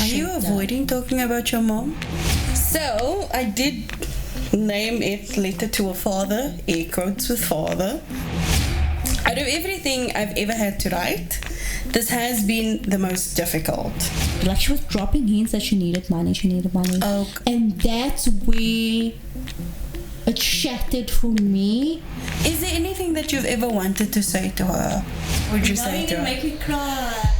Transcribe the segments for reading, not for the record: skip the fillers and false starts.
you avoiding talking about your mom? So, I did name it Letter to a Father, air quotes with father. Out of everything I've ever had to write, this has been the most difficult. Like, she was dropping hints that she needed money. Oh. And that's where it shattered for me. Is there anything that you've ever wanted to say to her? Would you say to her? Make me cry.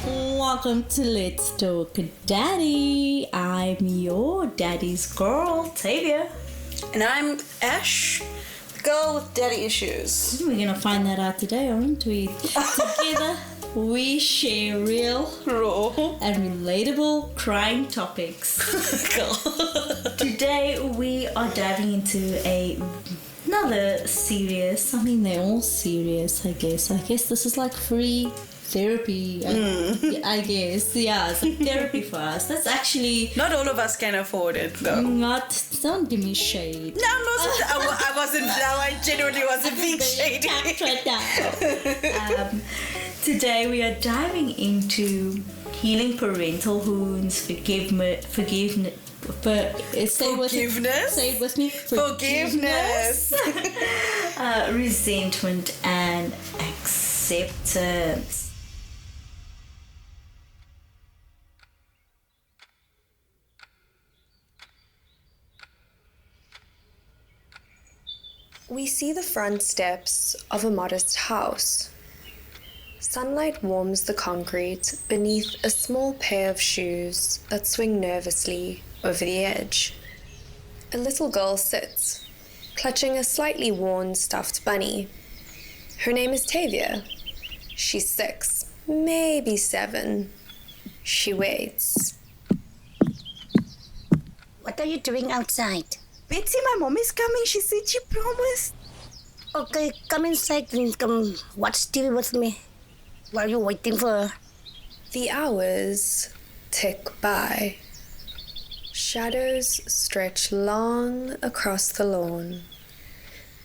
Welcome to Let's Talk Daddy. I'm your daddy's girl, Tavia. And I'm Ash, the girl with daddy issues. We're gonna find that out today, aren't we? Together, we share real, Raw, and relatable crime topics. Today, we are diving into another serious. I mean, they're all serious, I guess. I guess this is like free therapy, I guess. Yeah, it's like therapy for us. That's actually... Not all of us can afford it, though. Don't give me shade. No, I wasn't. I genuinely wasn't being shady. Today we are diving into healing parental wounds, forgiveness. Say it with me. Forgiveness. Resentment and acceptance. We see the front steps of a modest house. Sunlight warms the concrete beneath a small pair of shoes that swing nervously over the edge. A little girl sits, clutching a slightly worn stuffed bunny. Her name is Tavia. She's 6, maybe 7. She waits. What are you doing outside? Betsy, my mom is coming. She said she promised. Okay, come inside and come watch TV with me while you're waiting for her. The hours tick by. Shadows stretch long across the lawn.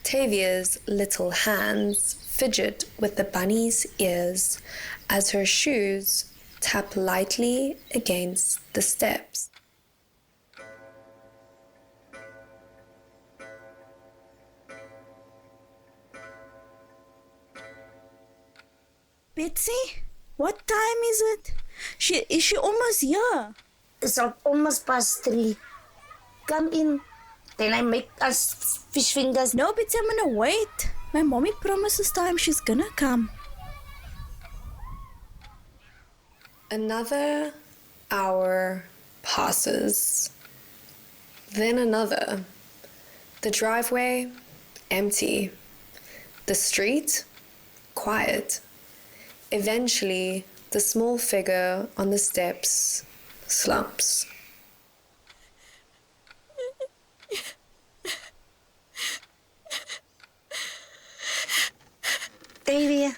Tavia's little hands fidget with the bunny's ears as her shoes tap lightly against the steps. Betsy, what time is it? Is she almost here? It's almost past 3. Come in. Then I make us fish fingers. No, Betsy, I'm gonna wait. My mommy promised this time she's gonna come. Another hour passes. Then another. The driveway, empty. The street, quiet. Eventually, the small figure on the steps slumps. Tavia,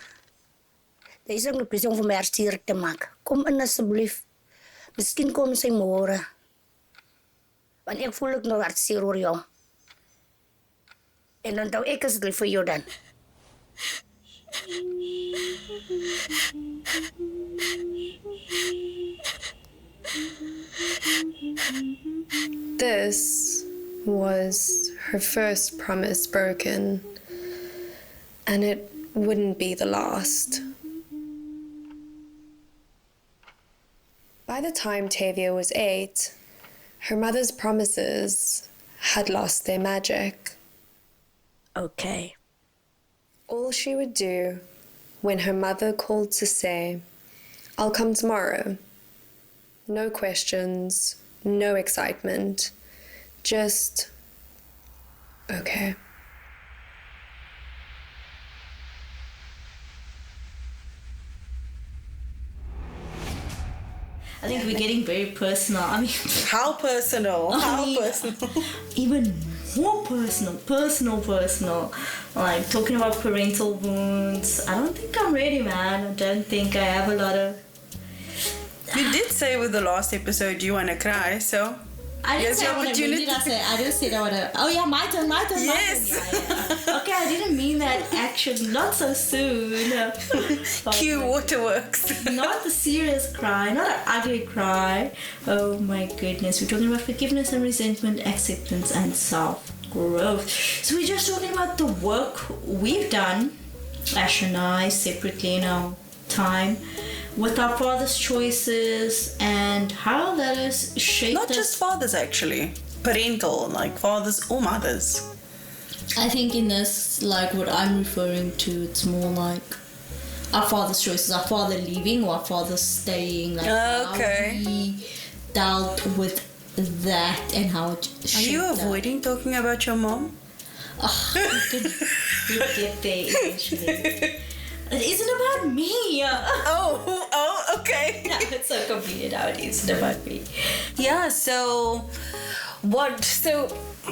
deze is een kwestie om voor mij hartstikke te maken. Kom in alsjeblieft. Misschien komen ze morgen. Want ik voel ook nog hartstikke hoor jou. En dan doe ik het lief voor jou dan. This was her first promise broken, and it wouldn't be the last. By the time Tavia was 8, her mother's promises had lost their magic. Okay. All she would do when her mother called to say, "I'll come tomorrow." No questions, no excitement, just, okay. I think we're getting very personal. I mean, How personal? Personal? Even more personal. Like talking about parental wounds. I don't think I'm ready, man. I don't think I have a lot of... You did say with the last episode you want to cry, so... I didn't Here's say your I want to opportunity. I didn't say I want to. Oh yeah, my turn. Yes. Yeah. Okay, I didn't mean that actually. Not so soon. Cue waterworks. Not the serious cry, not an ugly cry. Oh my goodness, we're talking about forgiveness and resentment, acceptance and self-growth. So we're just talking about the work we've done, Ash and I, separately in our time, with our father's choices and how that has shaped Not us. just fathers, actually. Parental, like fathers or mothers. I think in this, like what I'm referring to, it's more like our father's choices, our father leaving or our father staying, like Okay. how we dealt with that and how it Are shaped you us. avoiding talking about your mom? We'll get there eventually. It isn't about me. Oh, okay. No, it's so convenient how it isn't about me. Yeah, so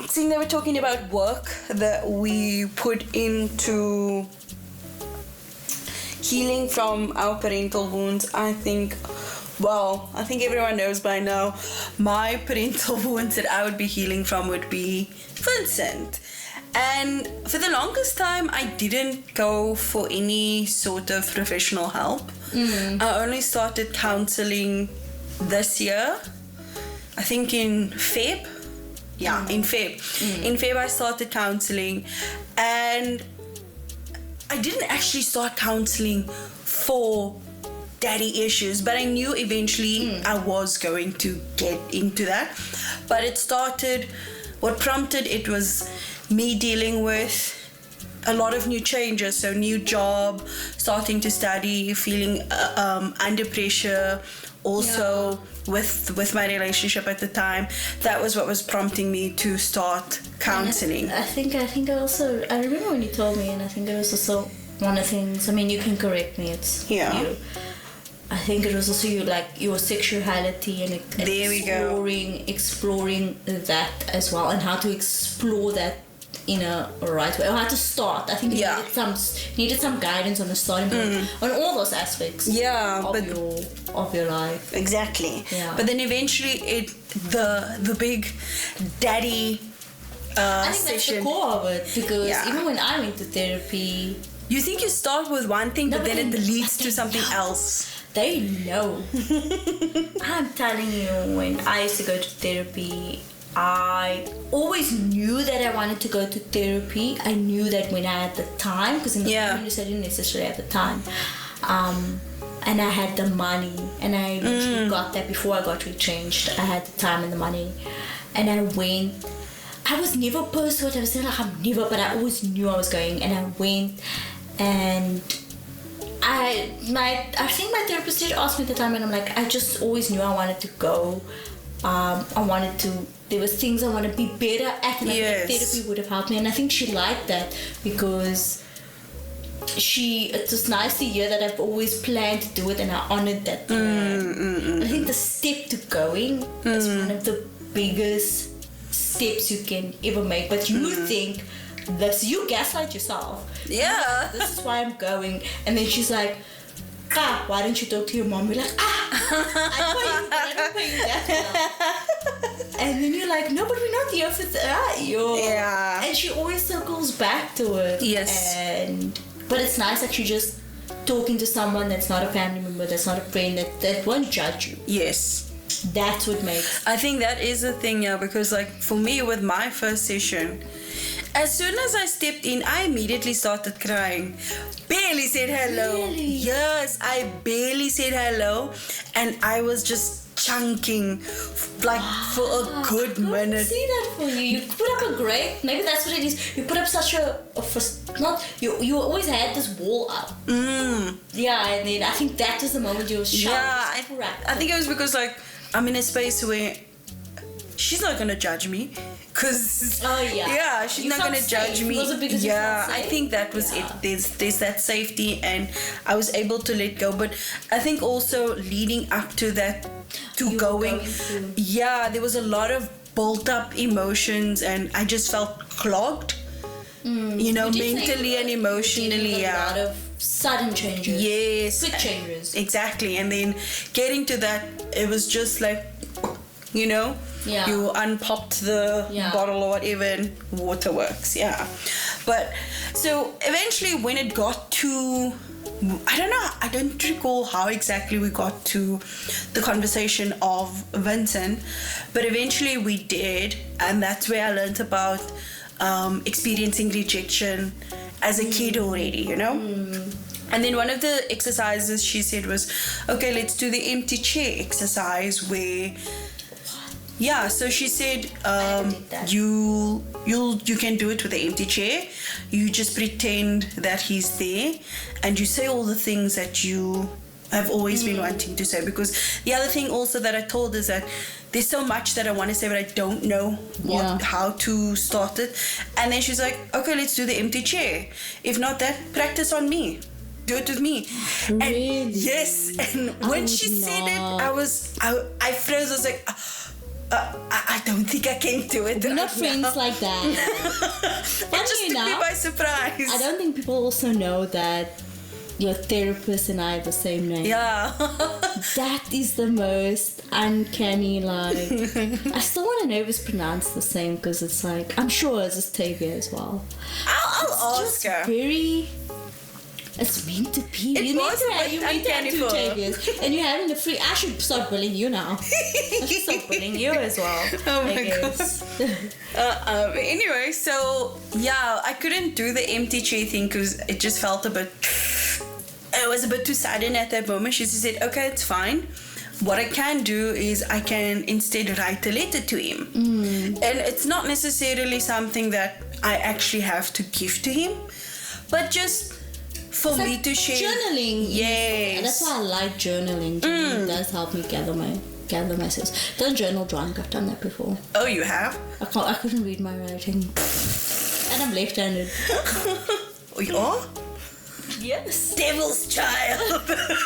seeing that we're talking about work that we put into healing from our parental wounds, I think everyone knows by now, my parental wounds that I would be healing from would be Vincent. And for the longest time, I didn't go for any sort of professional help. I only started counseling this year, I think in Feb. Yeah, in Feb. In Feb, I started counseling, and I didn't actually start counseling for daddy issues, but I knew eventually I was going to get into that. But what prompted it was me dealing with a lot of new changes, so new job, starting to study, feeling under pressure, also with my relationship at the time. That was what was prompting me to start counseling. I think I remember when you told me, and I think it was also one of the things, I mean, you can correct me, it's you. I think it was also your sexuality and There we go. exploring that as well, and how to explore that in a right way, or how to start. I think you needed some guidance on the starting point on all those aspects of your life. Exactly. Yeah. But then eventually the big daddy I think session. that's the core of it, because even when I went to therapy, you think you start with one thing, but then it leads to something else. they know. I'm telling you, when I used to go to therapy, I always knew that I wanted to go to therapy. I knew that when I had the time, because in the community I didn't necessarily have the time. And I had the money, and I literally got that before I got retrenched. I had the time and the money, and I went. I was never opposed to it. I was saying but I always knew I was going, and I went, and I think my therapist did ask me at the time, and I'm like, I just always knew I wanted to go. There was things I want to be better at, and I think therapy would have helped me, and I think she liked that, because it was nice to hear that I've always planned to do it, and I honored that plan. I think the step to going is one of the biggest steps you can ever make, but you think this, you gaslight yourself. Yeah. This is why I'm going. And then she's like, why don't you talk to your mom? You're like, I don't pay you that well. And then you're like, no, but we're not here for that. Yeah. And she always circles back to it. Yes. But it's nice that you're just talking to someone that's not a family member, that's not a friend, that won't judge you. Yes. That's what makes. I think that is the thing, because like for me with my first session, as soon as I stepped in, I immediately started crying. Barely said hello. Really? Yes, I barely said hello, and I was just chunking like for a good minute. I see that for you. You put up a great. Maybe that's what it is. You put up such you always had this wall up. Yeah, and then I think that was the moment you were shocked. Yeah, I think it was because like I'm in a space where she's not gonna judge me, cause she's You not felt gonna judge safe. me. Was it because you felt I safe? think that was it. There's that safety, and I was able to let go. But I think also leading up to that, there was a lot of built up emotions, and I just felt clogged. Mentally and emotionally. A lot of sudden changes. Yes. Quick changes. Exactly. And then getting to that, it was just like, Yeah. You unpopped the bottle or whatever and water works. Yeah. But so eventually when it got to, I don't know, I don't recall how exactly we got to the conversation of Vincent, but eventually we did, and that's where I learned about experiencing rejection as a kid already, you know? And then one of the exercises she said was, okay, let's do the empty chair exercise where, yeah, so she said you can do it with the empty chair. You just pretend that he's there and you say all the things that you have always been wanting to say. Because the other thing also that I told is that there's so much that I want to say, but I don't know how to start it. And then she's like, okay, let's do the empty chair. If not that, practice on me. Do it with me. Really? And yes. And when she said it, I froze. I was like, I don't think I can do it. We're not friends like that. It just took me by surprise. I don't think people also know that your therapist and I have the same name. Yeah. That is the most uncanny, like... I still want to know if it's pronounced the same, because it's like... I'm sure it's Tavia as well. I'll ask her. Very... It's meant to be. It was you meant to have two Tavias. And you're having the free... I should start bullying you now. I should start bullying you as well. Oh my god. Anyway, so yeah, I couldn't do the empty chair thing because it just felt a bit... It was a bit too sudden at that moment. She said, okay, it's fine. What I can do is I can instead write a letter to him. And it's not necessarily something that I actually have to give to him, but just for me to share. Journaling. Yes. And that's why I like journaling. Journaling does help me gather my sense. Don't journal drunk. I've done that before. Oh, you have? I couldn't read my writing. And I'm left-handed. Oh, you are? Yes. Devil's child.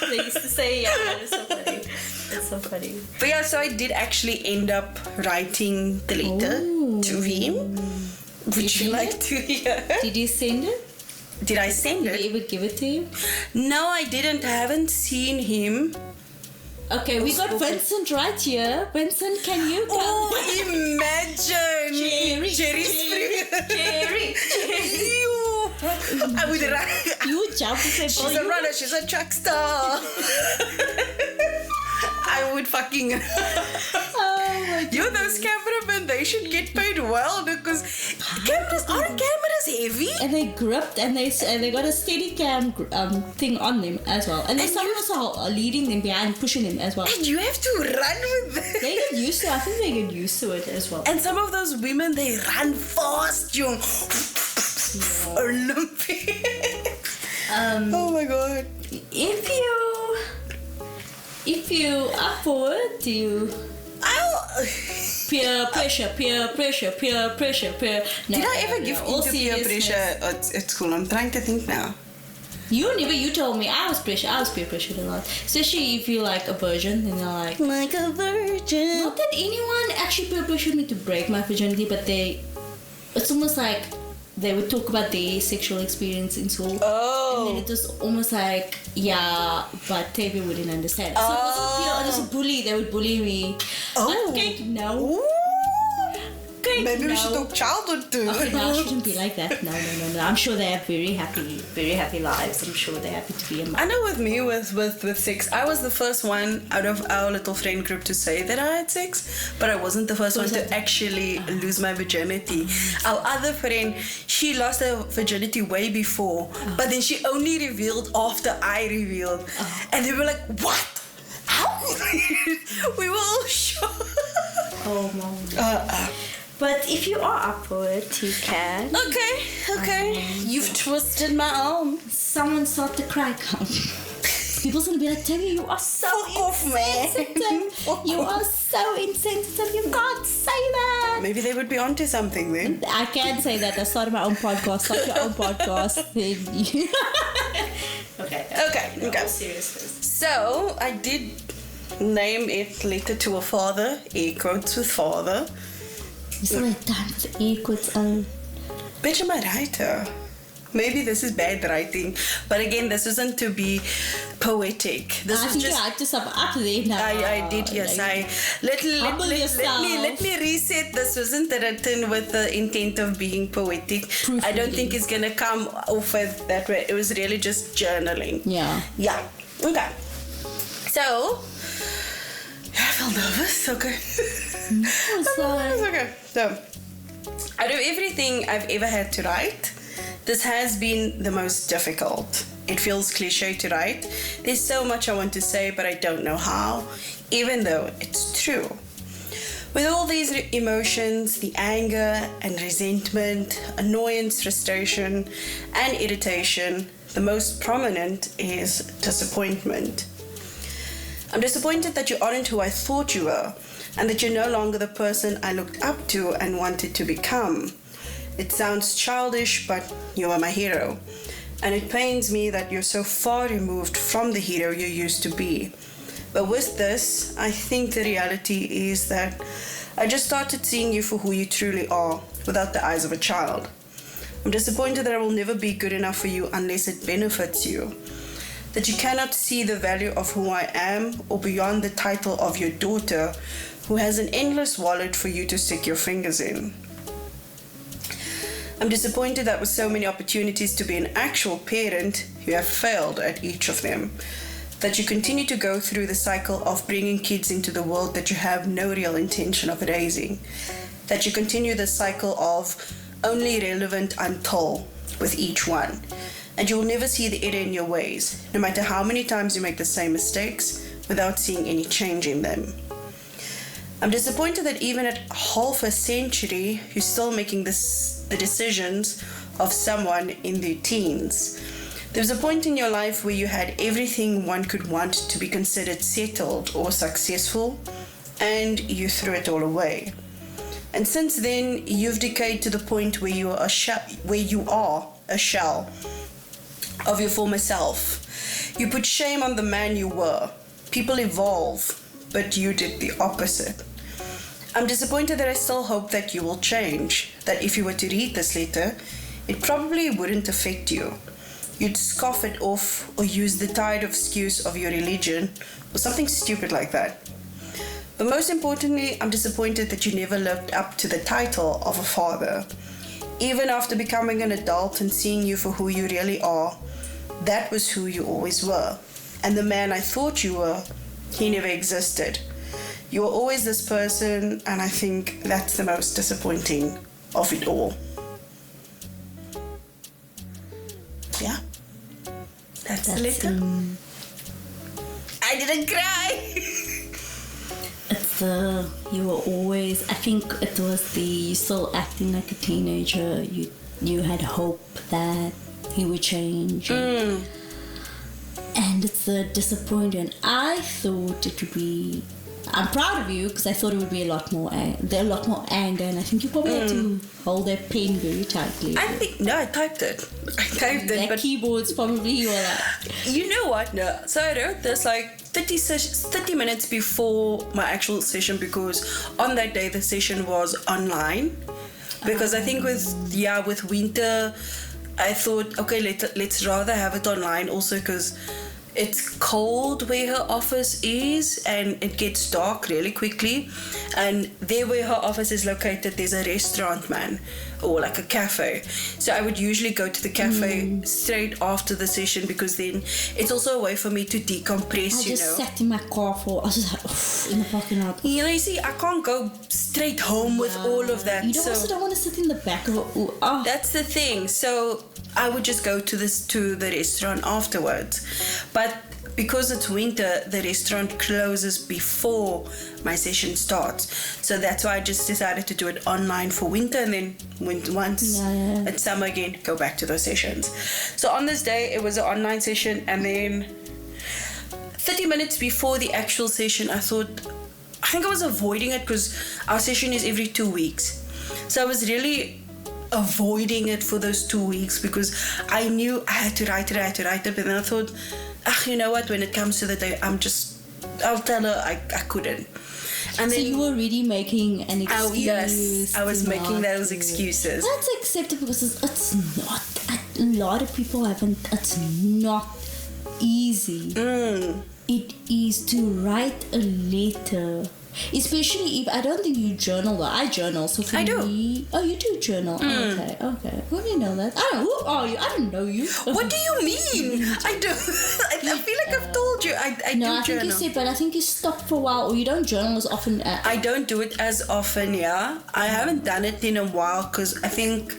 They used to say, yeah, that is so funny. That's so funny. But yeah, so I did actually end up writing the letter to him. Would you like to hear? Did you send it? Did I send it? Did you ever give it to him? No, I didn't. I haven't seen him. Okay, we got Vincent right here. Vincent, can you come? Oh, imagine! Jerry. I would run. You would jump and say, She's a runner. She's a track star. I would fucking... Oh my God. You, those cameramen, they should get paid well because aren't cameras heavy? And they gripped and they got a steady cam thing on them as well. And then someone was leading them behind, pushing them as well. And you have to run with them. They get used to it. I think they get used to it as well. And some of those women, they run fast, you Olympic. Oh my god. If you up for it, peer pressure. Did I ever give into peer pressure at school? I'm trying to think now. You told me I was peer pressured a lot. Especially if you like a virgin, then you're like a virgin. Not that anyone actually peer pressured me to break my virginity, but it's almost like they would talk about their sexual experience in school. Oh. And then it was almost like, yeah, but Tavia wouldn't understand. So it wasn't peer, it was a bully. They would bully me. Oh. Okay, no. Ooh. Maybe we should talk childhood too. Okay, no, it shouldn't be like that. No. I'm sure they have very happy lives. I'm sure they're happy to be in my... I know with me, with sex, I was the first one out of our little friend group to say that I had sex, but I wasn't the first one to actually lose my virginity. Our other friend, she lost her virginity way before, but then she only revealed after I revealed. And they were like, what? How? We were all shocked. Oh, Mom. But if you are up for it, you can. Okay. You've twisted my arm. Someone start to cry. People's gonna be like, Tavia, you are so insensitive. You are so insensitive. You can't say that. Maybe they would be onto something then. I can say that. I started my own podcast. Start your own podcast. Okay. Seriously. So I did name it Letter to a Father. Air quotes with father. You still have time for the air quotes. Bitch, I'm a writer. Maybe this is bad writing, but again, this isn't to be poetic. This I was think just. you hyped yourself up there now. I did, yes. Let me reset. This wasn't written with the intent of being poetic. I don't think it's gonna come off as that way. It was really just journaling. Yeah. Yeah. Okay. So I feel nervous. Okay. So, Okay. So out of everything I've ever had to write, this has been the most difficult. It feels cliche to write. There's so much I want to say, but I don't know how, even though it's true. With all these emotions, the anger and resentment, annoyance, frustration, and irritation, the most prominent is disappointment. I'm disappointed that you aren't who I thought you were, and that you're no longer the person I looked up to and wanted to become. It sounds childish, but you are my hero. And it pains me that you're so far removed from the hero you used to be. But with this, I think the reality is that I just started seeing you for who you truly are, without the eyes of a child. I'm disappointed that I will never be good enough for you unless it benefits you. That you cannot see the value of who I am, or beyond the title of your daughter, who has an endless wallet for you to stick your fingers in. I'm disappointed that with so many opportunities to be an actual parent, you have failed at each of them. That you continue to go through the cycle of bringing kids into the world that you have no real intention of raising. That you continue the cycle of only relevant until with each one. And you will never see the error in your ways, no matter how many times you make the same mistakes, without seeing any change in them. I'm disappointed that even at half a century, you're still making the decisions of someone in their teens. There was a point in your life where you had everything one could want to be considered settled or successful, and you threw it all away. And since then, you've decayed to the point where you are a shell of your former self. You put shame on the man you were. People evolve, but you did the opposite. I'm disappointed that I still hope that you will change, that if you were to read this letter, it probably wouldn't affect you. You'd scoff it off or use the tired excuse of your religion or something stupid like that. But most importantly, I'm disappointed that you never lived up to the title of a father. Even after becoming an adult and seeing you for who you really are, that was who you always were. And the man I thought you were, he never existed. You were always this person, and I think that's the most disappointing of it all. Yeah. That's the letter. I didn't cry. It's you were always, I think it was you still acting like a teenager. You had hope that he would change. And it's the disappointment. I thought it would be, I'm proud of you because I thought it would be a lot more anger, and I think you probably had to hold that pen very tightly. I typed it. But keyboards probably you were like, you know what? No. So I wrote this like 30 minutes before my actual session, because on that day the session was online. Because I think with winter, I thought, okay, let's rather have it online also because it's cold where her office is and it gets dark really quickly. And there where her office is located, there's a restaurant, man, or like a cafe. So I would usually go to the cafe straight after the session, because then it's also a way for me to decompress, I just sat in my car I was just like, in the parking lot. You know, you see, I can't go straight home with all of that. You also don't want to sit in the back of it. That's the thing. So I would just go to the restaurant afterwards. But because it's winter, the restaurant closes before my session starts. So that's why I just decided to do it online for winter, and then once it's summer again, go back to those sessions. So on this day, it was an online session, and then 30 minutes before the actual session, I think I was avoiding it because our session is every 2 weeks. So I was really avoiding it for those 2 weeks because I knew I had to write it, but then I thought, you know what, when it comes to the day, I'll tell her I couldn't. And so then, you were already making an excuse. Oh yes, I was making those excuses. That's acceptable because it's not, a lot of people haven't, it's not easy it is to write a letter. Especially if I don't think you journal. Well, I journal, so for I do. me, oh, you do journal. Okay. Who do you know that? I don't. Who are you? I don't know you. What do you mean? I do. I feel like I've told you. I No, do I think journal. you said, but I think you stopped for a while, or you don't journal as often. I don't do it as often. Yeah, I haven't done it in a while because I think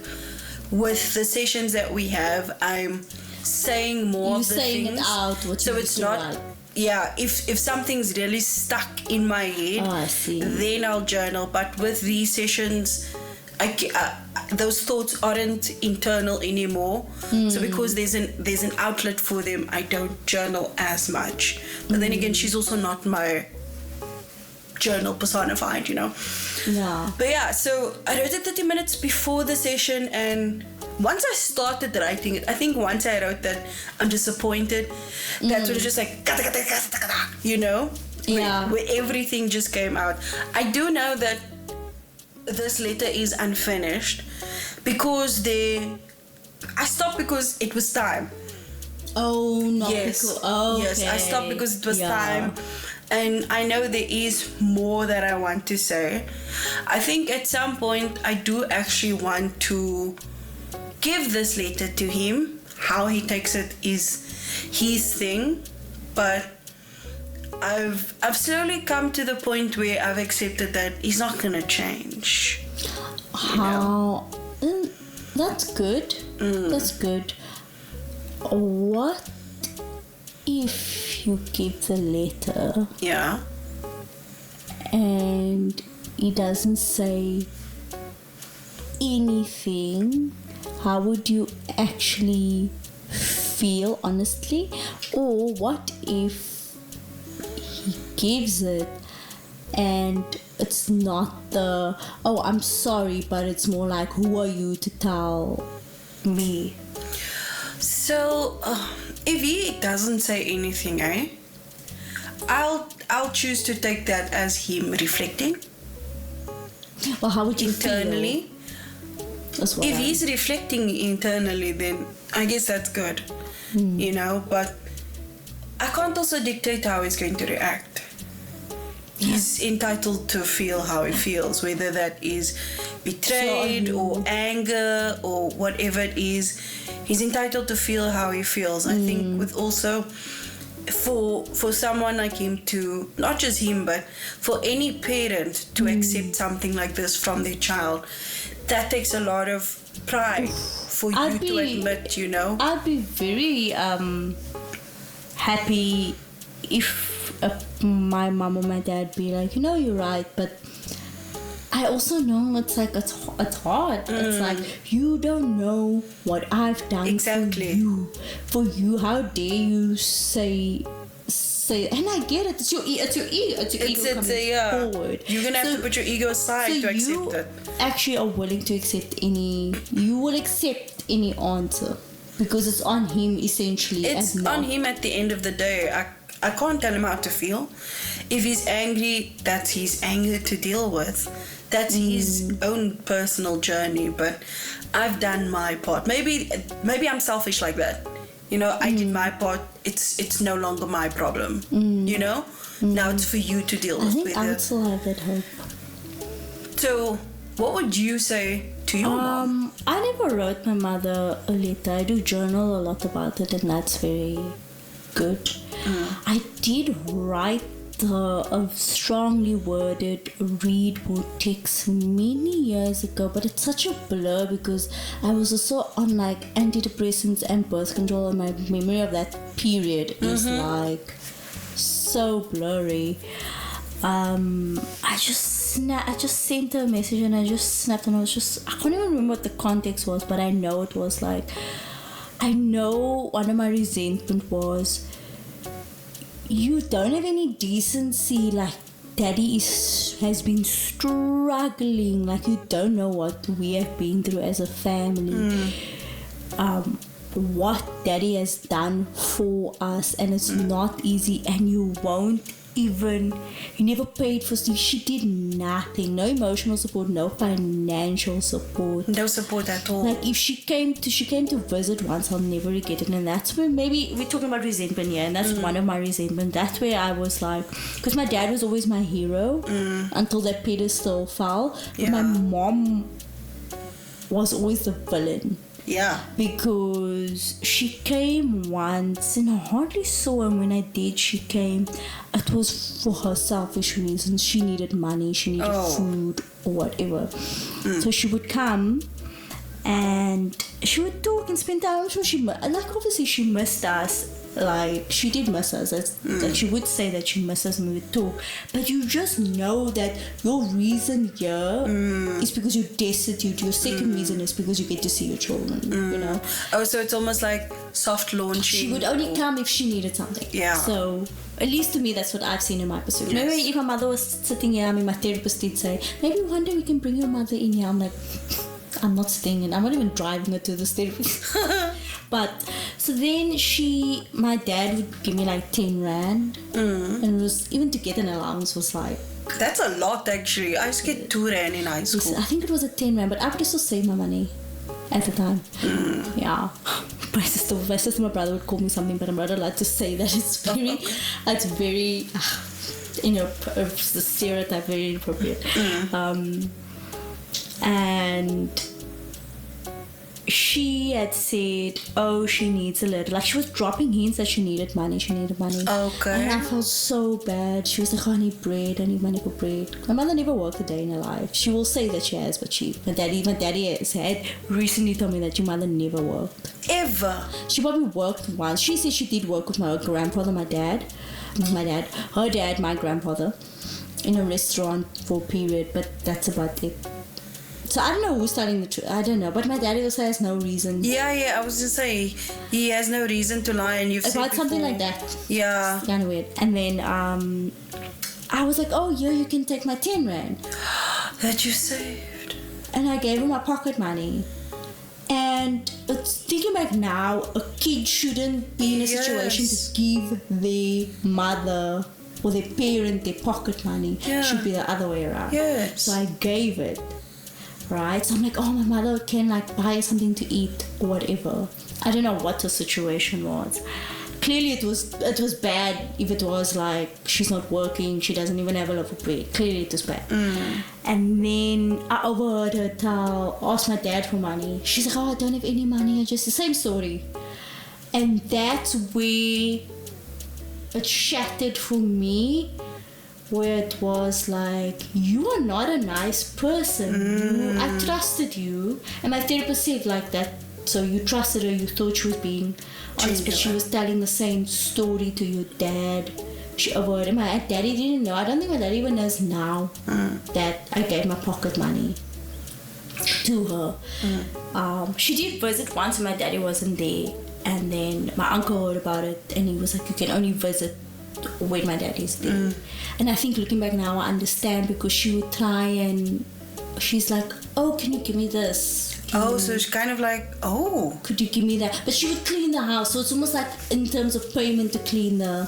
with the sessions that we have, I'm saying more You of the saying things. it out. What So you it's used to not. write. Yeah, if something's really stuck in my head, Oh, I see. then I'll journal. But with these sessions, those thoughts aren't internal anymore. So because there's an outlet for them, I don't journal as much. But then again, she's also not my journal personified, you know. Yeah. But yeah, so I wrote it 30 minutes before the session, and once I started writing it, I think once I wrote that I'm disappointed, that's when it's just like, you know? Yeah. Where everything just came out. I do know that this letter is unfinished because I stopped because it was time. Oh, no. Yes. Okay. Yes, I stopped because it was Yeah. time. And I know there is more that I want to say. I think at some point I do actually want to give this letter to him. How he takes it is his thing. But I've slowly come to the point where I've accepted that he's not gonna change. How? That's good. That's good. What if you give the letter Yeah. and he doesn't say anything? How would you actually feel, honestly? Or what if he gives it and it's not the, oh, I'm sorry, but it's more like, who are you to tell me? So, if he doesn't say anything, I'll choose to take that as him reflecting Well, how would you internally. feel? That's what If I- he's reflecting internally, then I guess that's good, you know. But I can't also dictate how he's going to react. He's entitled to feel how he feels, whether that is betrayed or anger or whatever it is. He's entitled to feel how he feels. I think with also for someone like him to, not just him, but for any parent to accept something like this from their child, that takes a lot of pride for you to admit, you know. I'd be very happy if my mom or my dad be like, you know, you're right, but I also know it's like it's hard. It's like, you don't know what I've done Exactly. for you. How dare you say? And I get it. It's your ego. It's ego coming forward. You're gonna have to put your ego aside to accept it. Actually are willing to accept you will accept any answer because it's on him essentially. It's and on not- him at the end of the day. I can't tell him how to feel. If he's angry, that's his anger to deal with. That's his own personal journey. But I've done my part. Maybe I'm selfish like that. You know, I did my part. It's no longer my problem. You know, now it's for you to deal I with. think I would still have that hope. So, what would you say to your mom? I never wrote my mother a letter. I do journal a lot about it, and that's very good. I did write a strongly worded read or text many years ago, but it's such a blur because I was also on like antidepressants and birth control, and my memory of that period is like so blurry. I just sent her a message and I just snapped, and I can't even remember what the context was, but I know it was like, I know one of my resentment was, you don't have any decency, like daddy has been struggling, like you don't know what we have been through as a family. What daddy has done for us, and it's not easy, and you won't even, he never paid for things. She did nothing. No emotional support, no financial support. No support at all. Like if she came to visit once, I'll never forget it. And that's where maybe we're talking about resentment here, and that's one of my resentment. That's where I was like, because my dad was always my hero until that pedestal fell. But my mom was always the villain. Yeah. Because she came once and I hardly saw her. When I did, she came. It was for her selfish reasons. She needed money, she needed food or whatever. So she would come and she would talk and spend time. I'm sure obviously she missed us. Like she did miss us. Like she would say that she missed us and we would talk. But you just know that your reason here is because you're destitute. Your second reason is because you get to see your children. You know. Oh, so it's almost like soft launching. She would only come if she needed something. Yeah. So at least to me, that's what I've seen in my perspective. Yes. Maybe if my mother was sitting here, my therapist did say, maybe one day we can bring your mother in here. I'm like, I'm not staying in. I'm not even driving her to this therapist. But so then my dad would give me like 10 rand, and it was, even to get an allowance was like, that's a lot actually. I used to get 2 rand in high school. I think it was a 10 rand, but I would still save my money at the time. Yeah. My sister, my brother would call me something, but I'm not allowed to say that. It's very, the stereotype, very inappropriate. And she had said, she needs a little. Like she was dropping hints that she needed money. Okay. And I felt so bad. She was like, I need bread. I need money for bread. My mother never worked a day in her life. She will say that she has, but my daddy has had recently told me that your mother never worked. Ever? She probably worked once. She said she did work with my grandfather, her dad, my grandfather, in a restaurant for a period, but that's about it. So I don't know who's telling the truth. I don't know. But my daddy also has no reason. Yeah. I was just saying, he has no reason to lie, and you've said about something like that. Yeah. It's kind of weird. And then I was like, you can take my 10 rand. That you saved. And I gave him my pocket money. And thinking back now, a kid shouldn't be in a situation to give their mother or their parent their pocket money. It should be the other way around. Yes. So I gave it. Right, so I'm like, my mother can like buy something to eat or whatever. I don't know what the situation was. Clearly it was bad if it was like she's not working, she doesn't even have a loaf of bread. Clearly it was bad. And then I overheard her ask my dad for money. She's like, I don't have any money. Just the same story. And that's where it shattered for me. Where it was like, you are not a nice person. I trusted you. And my therapist said like that. So you trusted her, you thought she was being honest, but she was telling the same story to your dad. She overheard it. My daddy didn't know. I don't think my daddy even knows now that I gave my pocket money to her. She did visit once and my daddy wasn't there. And then my uncle heard about it and he was like, you can only visit when my dad is there. And I think looking back now I understand, because she would try and she's like, can you give me this? So it's kind of like, could you give me that? But she would clean the house, so it's almost like in terms of payment to clean I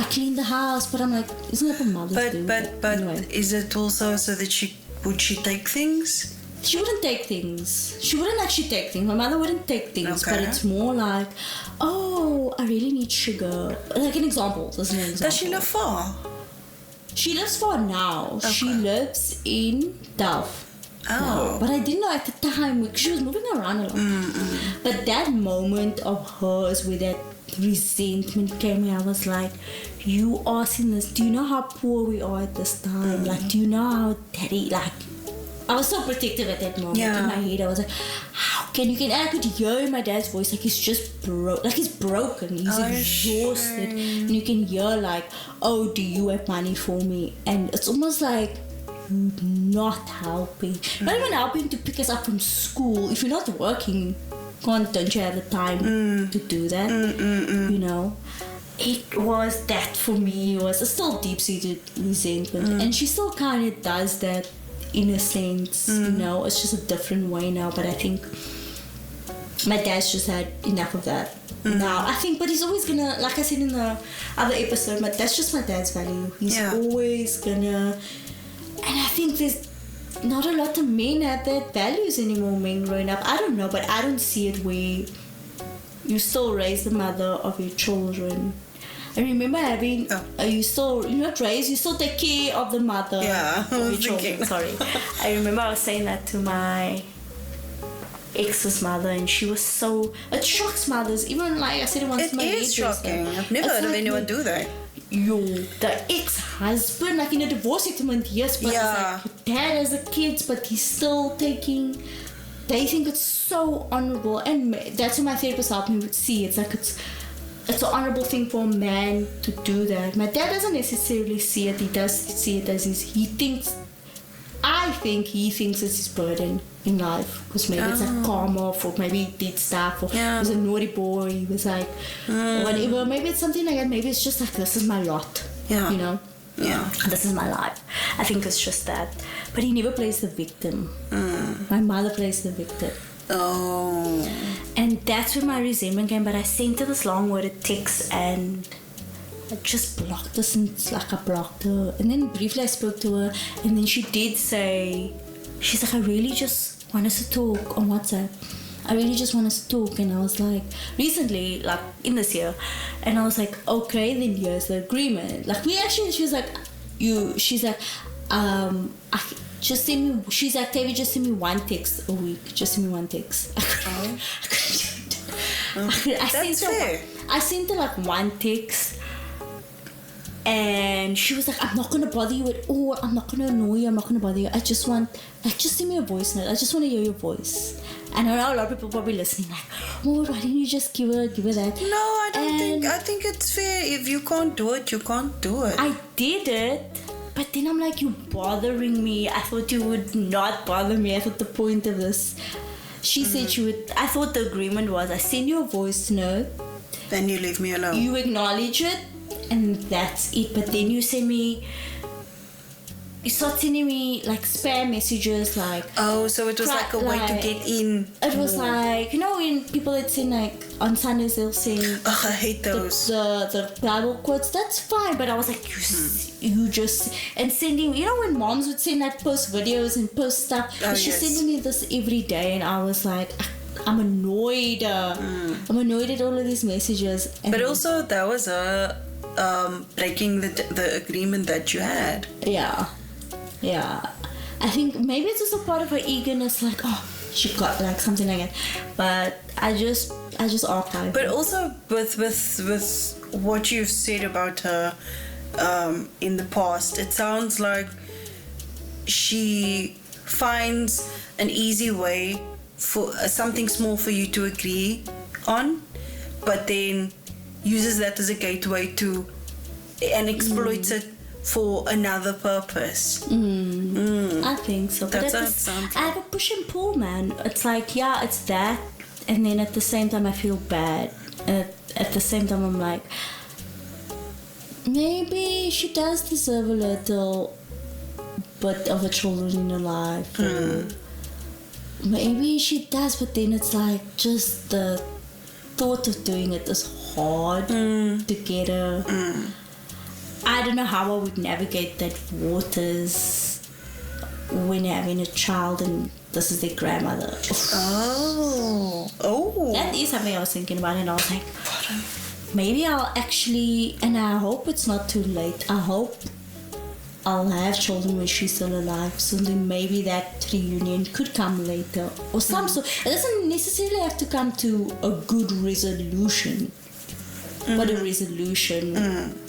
clean the house, but I'm like, isn't that what mothers do? But anyway. Is it also so that she take things? She wouldn't take things. She wouldn't actually take things. My mother wouldn't take things, but it's more like, I really need sugar. Like an example. Does she live far? She lives far now. Okay. She lives in Delft. Oh. But I didn't know at the time, because she was moving around a lot. But that moment of hers where that resentment came in, I was like, you asking this, do you know how poor we are at this time? Like, do you know how daddy, like, I was so protective at that moment. In my head I was like, how can you I could hear in my dad's voice like he's just he's broken, he's exhausted. And you can hear like, do you have money for me? And it's almost like not helping, not even helping to pick us up from school. If you're not working, don't you have the time to do that? You know, it was that for me. It was still deep-seated resentment, and she still kind of does that in a sense. You know, it's just a different way now. But I think my dad's just had enough of that now, I think. But he's always gonna, like I said in the other episode, that's just my dad's value. He's always gonna, and I think there's not a lot of men have that values anymore, men growing up. I don't know, but I don't see it where you still raise the mother of your children. I remember having, you still take care of the mother of your children. Sorry. I remember I was saying that to my ex's mother, and she was so, it shocks mothers, even like I said it once to my It is shocking. I've never heard of anyone do that. The ex-husband, like in a divorce settlement, yes, but it's like your dad has the kids, but he's still taking, they think it's so honorable, and that's what my therapist helped me see. It's like it's an honorable thing for a man to do that. My dad doesn't necessarily see it. He does see it as I think he thinks it's his burden in life, because maybe it's like karma, or maybe he did stuff, or he was a naughty boy, he was like whatever, maybe it's something like that. Maybe it's just like, this is my lot, you know, this is my life. I think it's just that. But he never plays the victim. My mother plays the victim. And that's where my resentment came. But I sent her this long worded text, and I just blocked her since, like, I blocked her. And then briefly I spoke to her, and then she did say, she's like, I really just want us to talk on WhatsApp. I really just want us to talk. And I was like, recently, like in this year, and I was like, okay, then here's the agreement. Like, she was like, she's like, just send me, she's like, Tavia, just send me one text a week. Just send me one text. I sent her like one text, and she was like, I'm not gonna bother you at all, I'm not gonna annoy you, I'm not gonna bother you, just send me a voice note, I just want to hear your voice. And I know a lot of people probably listening like, oh, why didn't you just give her that? No, I think it's fair. If you can't do it, you can't do it. I did it, but then I'm like, you're bothering me. I thought you would not bother me. I thought the point of this, she said she would, I thought the agreement was, I send you a voice note, then you leave me alone, you acknowledge it, and that's it. But then you start sending me like spam messages, like, so it was like a way to get in. It was like, you know, when people that send, like on Sundays they'll send I hate those, the Bible quotes. That's fine, but I was like, you just, and sending, you know, when moms would send like post videos and post stuff, she's sending me this every day, and I was like, I'm annoyed. I'm annoyed at all of these messages. And but also that was breaking the agreement that you had. Yeah, I think maybe it's just a part of her eagerness, like, oh, she got like something like that. But I just archived. But also with what you've said about her in the past, it sounds like she finds an easy way for something small for you to agree on, but then uses that as a gateway to and exploits it for another purpose. I think so. But I have a push and pull, man. It's like, yeah, it's that, and then at the same time I feel bad, and at the same time I'm like, maybe she does deserve a little bit of a children in her life, or maybe she does, but then it's like, just the thought of doing it is hard to get her. I don't know how I would navigate that waters when having a child and this is their grandmother. That is something I was thinking about, and I was like, maybe I'll actually, and I hope it's not too late, I hope I'll have children when she's still alive, so then maybe that reunion could come later or some sort. It doesn't necessarily have to come to a good resolution, but a resolution.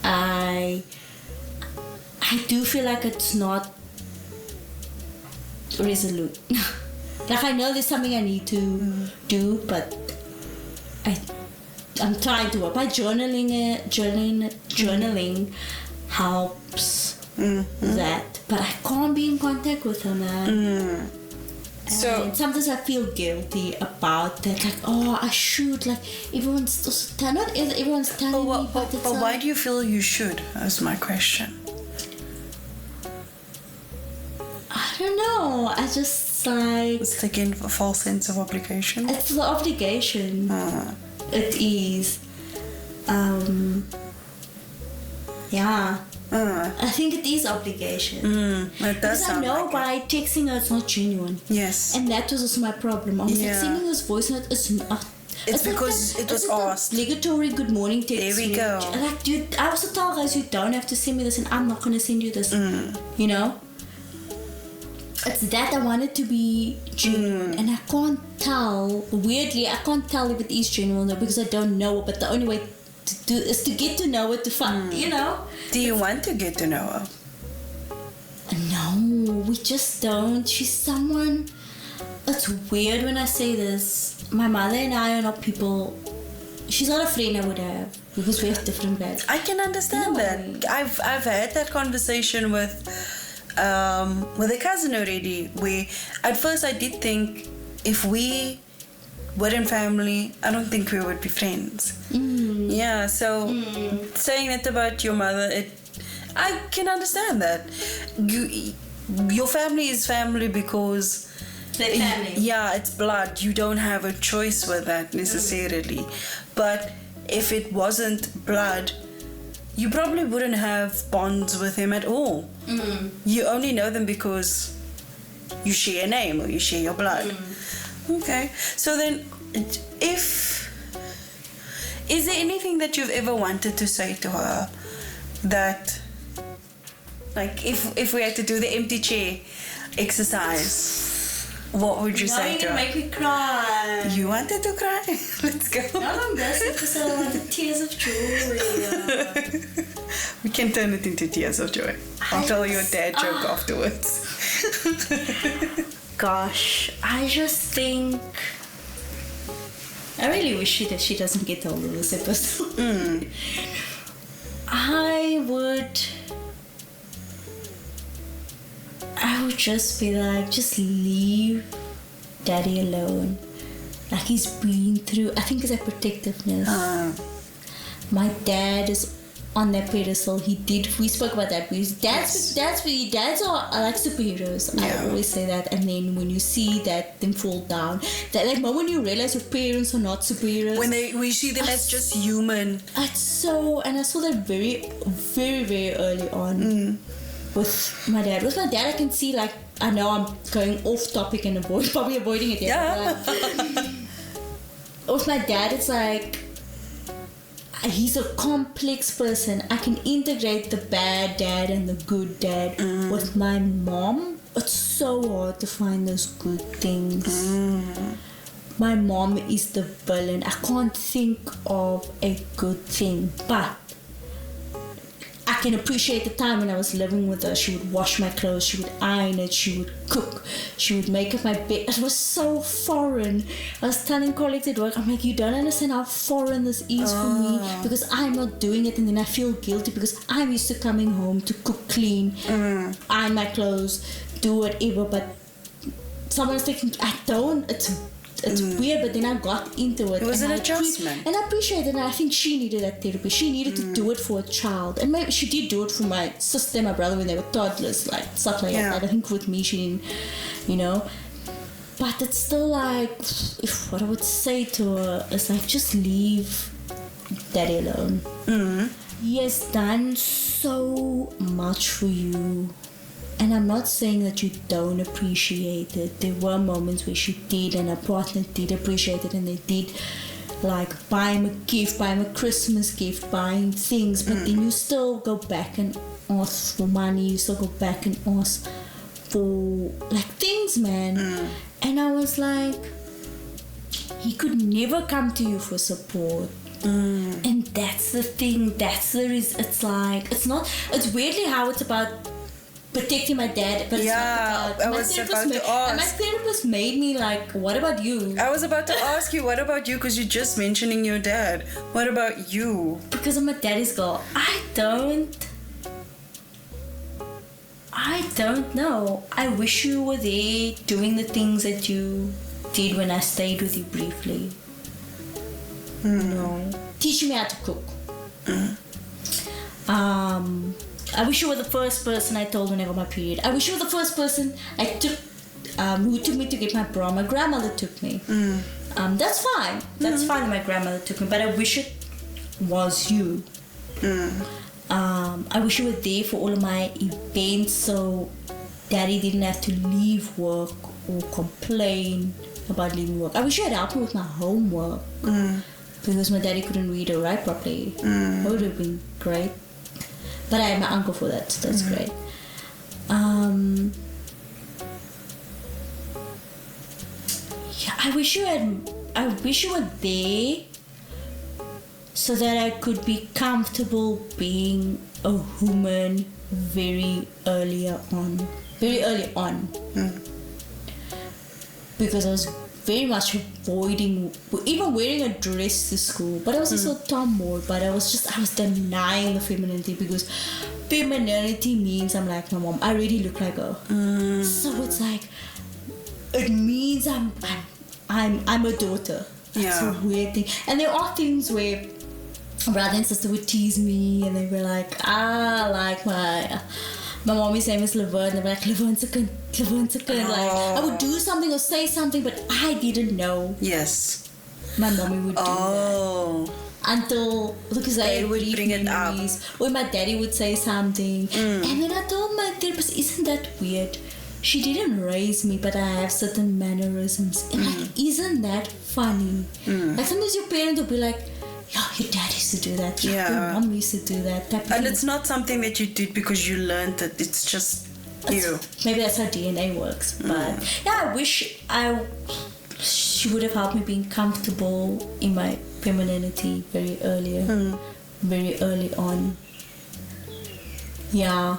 I do feel like it's not resolute. Like, I know there's something I need to do, but I'm trying to work by journaling. Journaling helps that, but I can't be in contact with her, man. So sometimes I feel guilty about that, like, oh, I should, like, everyone's telling me. But why do you feel you should? That's my question. I don't know. I just It's like It's again a false sense of obligation. it's the obligation. It is. Yeah. I think it is obligation. It does Because I sound know like by texting her it's not genuine. it. Yes. And that was also my problem. I was like Yeah. sending this voice note, it's not. It's like because it was it's like asked. the obligatory good morning text. There we message. go. Like, dude, I also tell guys you don't have to send me this and I'm not going to send you this. You know? It's that I want it to be genuine. And I can't tell, weirdly, I can't tell if it is genuine though because I don't know. But the only way to do is to get to know it, to find, you know? Do you want to get to know her? No, we just don't. She's someone. It's weird when I say this. My mother and I are not people. She's not a friend I would have because we have different bags. I can understand No. that. I've had that conversation with a cousin already. Where at first I did think if we weren't family, I don't think we would be friends. Yeah. So saying that about your mother, I can understand that. Your family is family because. They're family. Yeah, it's blood. You don't have a choice with that necessarily. But if it wasn't blood, you probably wouldn't have bonds with him at all. You only know them because you share a name or you share your blood. Okay. So then, is there anything that you've ever wanted to say to her that, like, if we had to do the empty chair exercise, what would you say to You're her? gonna make me cry. You wanted to cry? Let's go. No, I'm this episode I want the tears of joy. We can turn it into tears of joy. I'll tell you a dad joke afterwards. Gosh, I just think I really wish she doesn't get all of this episode. I would just be like, just leave daddy alone. Like he's been through, I think it's a protectiveness. My dad is on that pedestal. We spoke about that. Dads are like superheroes. Yeah. I always say that. And then when you see them fall down, that like moment you realize your parents are not superheroes. When we see them as just human. It's so, and I saw that very, very, very early on with my dad. With my dad, I can see, like, I know I'm going off topic and probably avoiding it. Yeah. With my dad, it's like, he's a complex person. I can integrate the bad dad and the good dad. With my mom, it's so hard to find those good things. My mom is the villain. I can't think of a good thing, but I can appreciate the time when I was living with her. She would wash my clothes, she would iron it, she would cook, she would make up my bed. It was so foreign. I was telling colleagues at work, I'm like, you don't understand how foreign this is for me, because I'm not doing it, and then I feel guilty because I'm used to coming home to cook, clean, iron my clothes, do whatever. But someone's thinking, I don't. It's weird, but then I got into it. It was and an I adjustment. And I appreciate it, and I think she needed that therapy. She needed to do it for a child. And maybe she did do it for my sister and my brother when they were toddlers, like stuff like that. I think with me, she didn't, you know. But it's still like, if what I would say to her is like, just leave daddy alone. He has done so much for you. And I'm not saying that you don't appreciate it. There were moments where she did, and her partner did appreciate it, and they did, like, buy him a gift, buy him a Christmas gift, buy him things. But then you still go back and ask for money. You still go back and ask for, like, things, man. And I was like, he could never come to you for support. And that's the thing. That's the reason. It's like, it's weirdly how it's about protecting my dad, but it's not about. I was about to ask. And my therapist made me like, what about you? I was about to ask you, what about you? Because you're just mentioning your dad. What about you? Because I'm a daddy's girl. I don't know. I wish you were there doing the things that you did when I stayed with you briefly. No. Teaching me how to cook. I wish you were the first person I told when I got my period. I wish you were the first person I took who took me to get my bra. My grandmother took me. That's fine. That's fine that my grandmother took me. But I wish it was you. I wish you were there for all of my events so Daddy didn't have to leave work or complain about leaving work. I wish you had helped me with my homework because my daddy couldn't read or write properly. That would have been great. But I had my uncle for that, so that's great. Yeah, I wish you were there so that I could be comfortable being a woman very early on. Because I was very much avoiding even wearing a dress to school. But I was also a tomboy, but I was denying the femininity because femininity means I'm like my mom. I already look like her. So it's like it means I'm a daughter. That's a weird thing. And there are things where brother and sister would tease me and they were like, like my mommy's name is Laverne. They were like, Laverne's a kid. Like, I would do something or say something, but I didn't know. Yes. My mommy would do that. Until, because they I would brief bring memories, it up. or my daddy would say something. And then I told my therapist, isn't that weird? She didn't raise me, but I have certain mannerisms. And like, isn't that funny? Like sometimes your parent will be like, yeah, your dad used to do that. Yeah, your mom used to do that. And it's not something that you did because you learned it. It's just you. Maybe that's how DNA works. But yeah, I wish she would have helped me being comfortable in my femininity very early on. Yeah.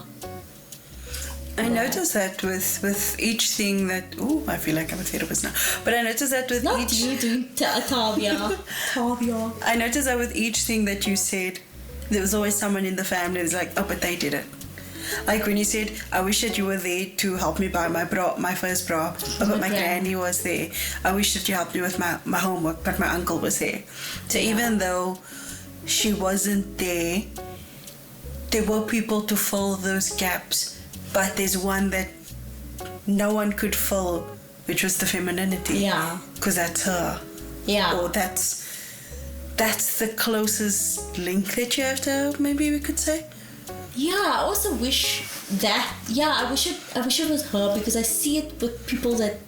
I noticed that with each thing that... Ooh, I feel like I'm a therapist now. But I noticed that with Not each... you doing Tavia. Tavia. I noticed that with each thing that you said, there was always someone in the family who's like, oh, but they did it. Like when you said, I wish that you were there to help me buy my first bra, but my granny was there. I wish that you helped me with my homework, but my uncle was there. So even though she wasn't there were people to fill those gaps. But there's one that no one could fill, which was the femininity. Yeah. Because that's her. Yeah. Or that's the closest link that you have to her, maybe we could say. Yeah, I also wish that. Yeah, I wish it was her because I see it with people that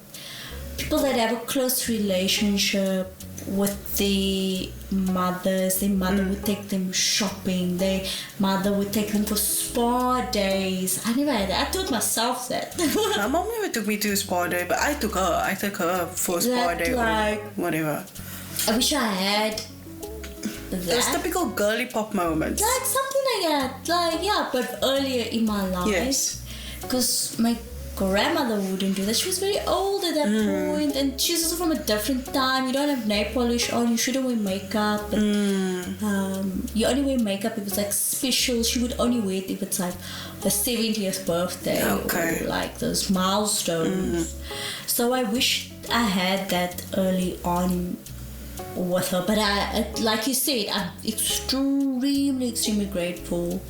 have a close relationship with their mothers. Their mother would take them shopping. Their mother would take them for spa days. I never had that. I told myself that. My mom never took me to a spa day, but I took her for a spa day or whatever. I wish I had those typical girly pop moments. Like something like that. Like, yeah, but earlier in my life. Yes. Because my grandmother wouldn't do that. She was very old at that point, and she's also from a different time. You don't have nail polish on. You shouldn't wear makeup. You only wear makeup if it's like special. She would only wear it if it's like her 70th birthday or like those milestones. So I wish I had that early on with her. But I, like you said, I'm extremely grateful.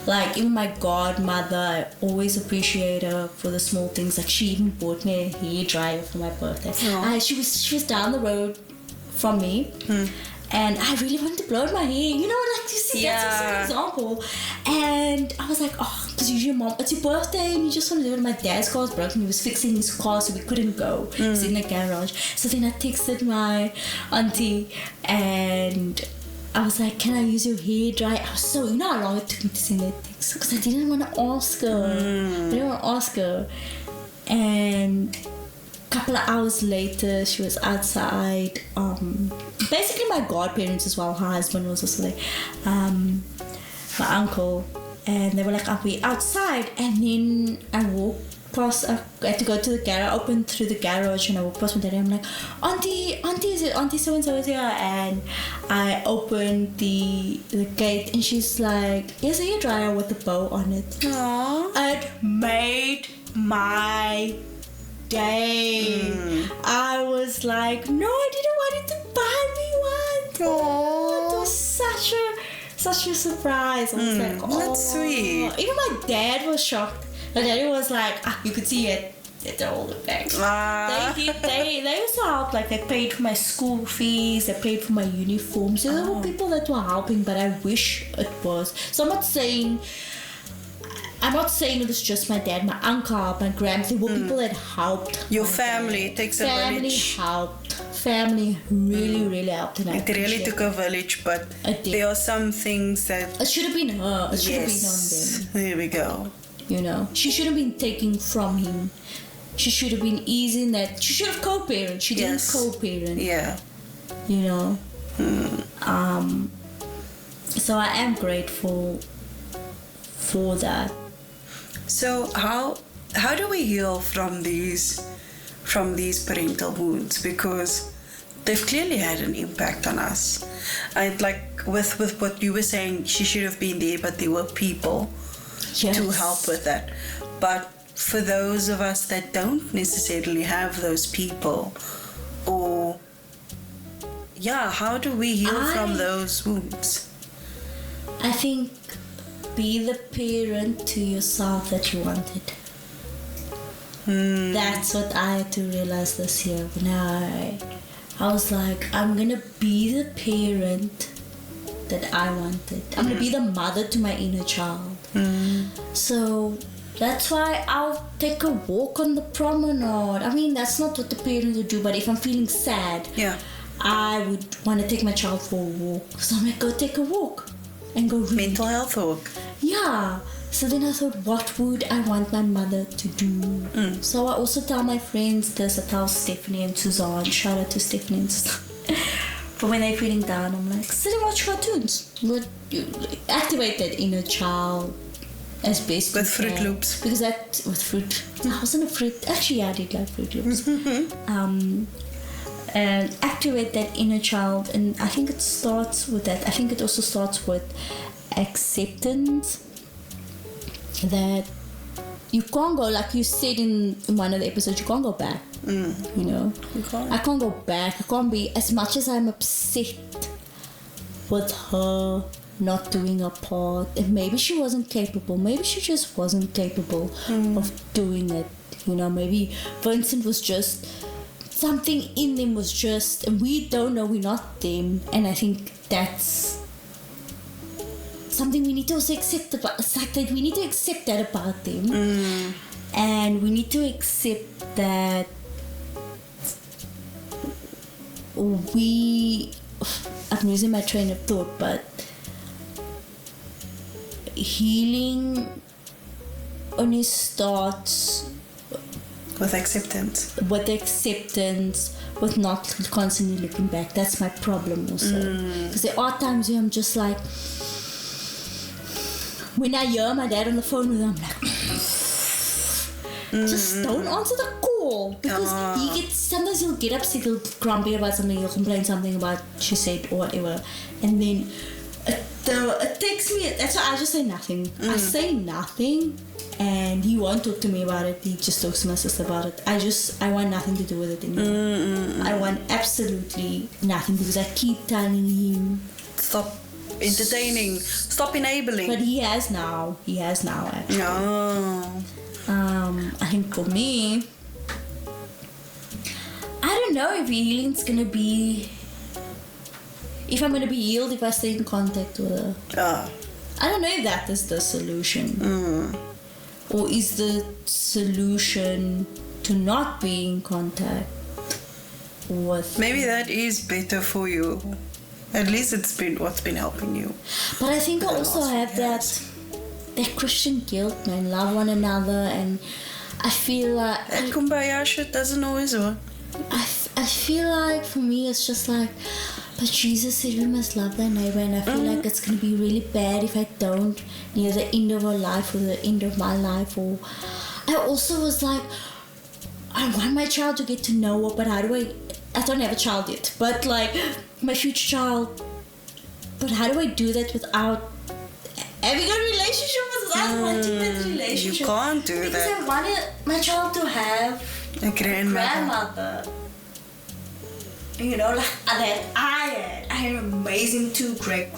Like even my godmother, I always appreciate her for the small things. Like she even bought me a hairdryer for my birthday. She was down the road from me, and I really wanted to blow my hair. You know, like you see, that's an example. And I was like, oh, because usually mom, it's your birthday and you just want to do it. My dad's car was broken. He was fixing his car, so we couldn't go. He was in the garage. So then I texted my auntie and I was like, can I use your hair dry? I was so, you know how long it took me to send that text? Because I didn't want to ask her. And a couple of hours later, she was outside. Basically, my godparents as well. Her husband was also there. My uncle. And they were like, are we outside? And then I walked past, I had to go to the garage, open through the garage, and I walked past my daddy. I'm like, Auntie, is it Auntie so-and-so is here? And I opened the gate, and she's like, here's a hairdryer with a bow on it. Aww. It made my day. I was like, no, I didn't want it to buy me one. Aww. It was such a surprise. I was like, oh, that's sweet. Even my dad was shocked. My daddy was like, you could see it. They're all the best. Ah. They also helped, like they paid for my school fees, they paid for my uniform. So there were people that were helping, but I wish it was. So I'm not saying it was just my dad, my uncle, my grandma. There were people that helped. Your family, it takes a village. Family really, really helped. And It really took a village, but there are some things that... It should have been her. It should have been on them. There we go. You know, she should have been taking from him. She should have been easing that. She should have co-parent. She didn't co-parent. Yeah. You know. So I am grateful for that. So how do we heal from these parental wounds? Because they've clearly had an impact on us. And like with what you were saying, she should have been there, but there were people to help with that. But for those of us that don't necessarily have those people, or how do we heal from those wounds? I think be the parent to yourself that you wanted. That's what I had to realize this year. When I was like, I'm gonna be the parent that I wanted. I'm gonna be the mother to my inner child. So that's why I'll take a walk on the promenade. I mean, that's not what the parents would do, but if I'm feeling sad, I would want to take my child for a walk. So I'm like, go take a walk and go read. Mental health walk. Yeah. So then I thought, what would I want my mother to do? So I also tell my friends this. I tell Stephanie and Suzanne. Shout out to Stephanie and Suzanne. But when they're feeling down, I'm like, sit and watch cartoons. Activate that inner child as best with you Fruit can. Loops. Because that with fruit. I wasn't a fruit. Actually, I did like Fruit Loops. And activate that inner child. And I think it starts with that. I think it also starts with acceptance. That you can't go, like you said in one of the episodes, you can't go back. You know, I can't go back. I can't be, as much as I'm upset with her not doing her part, and maybe she wasn't capable, maybe she just wasn't capable of doing it. You know, maybe Vincent was just, something in them was just, and we don't know, we're not them. And I think that's something we need to also accept about, it's like that we need to accept that about them. And we need to accept that I'm losing my train of thought, but healing only starts with acceptance, with not constantly looking back. That's my problem also, because there are times where I'm just like, when I hear my dad on the phone with him, I'm like, just don't answer the call, because sometimes he'll get upset, he'll grumpy about something, he'll complain something about she said or whatever, and then it takes me, that's why I just say nothing. I say nothing, and he won't talk to me about it. He just talks to my sister about it. I want nothing to do with it anymore. I want absolutely nothing, because I keep telling him, stop entertaining, stop enabling. But he has now actually. No. I think for me, I don't know if healing's gonna be, if I'm gonna be healed if I stay in contact with her. I don't know if that is the solution. Or is the solution to not be in contact with... Maybe that is better for you. At least it's been what's been helping you. But I think I also have that Christian guilt, man. Love one another, and I feel like... That kumbaya shit doesn't always work. I feel like for me it's just like, but Jesus said we must love thy neighbor, and I feel like it's going to be really bad if I don't near the end of our life or the end of my life. Or I also was like, I want my child to get to know her, but how do I don't have a child yet, but like my future child, but how do I do that without having a relationship, without wanting that relationship? You can't do because that. I wanted my child to have a grandmother. You know, like that I had amazing two great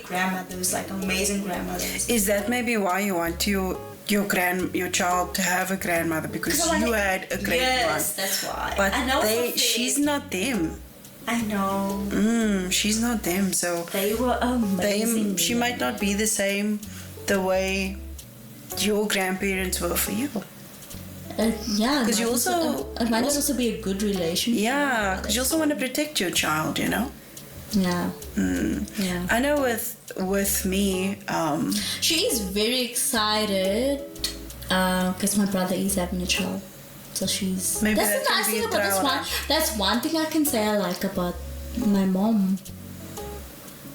grandmothers, like amazing grandmothers. Is that maybe why you want your your child to have a grandmother because you had a great one. Yes, that's why. But I know she's not them. I know. She's not them. So They were amazing. she might not be the same the way your grandparents were for you. Yeah, Because you also it might also be a good relationship. yeah, because you also want to protect your child, you know. Yeah. Yeah. I know with me, She is very excited because my brother is having a child. So she's. Maybe that's that the can nice be thing a about this trial one. That's one thing I can say I like about my mom.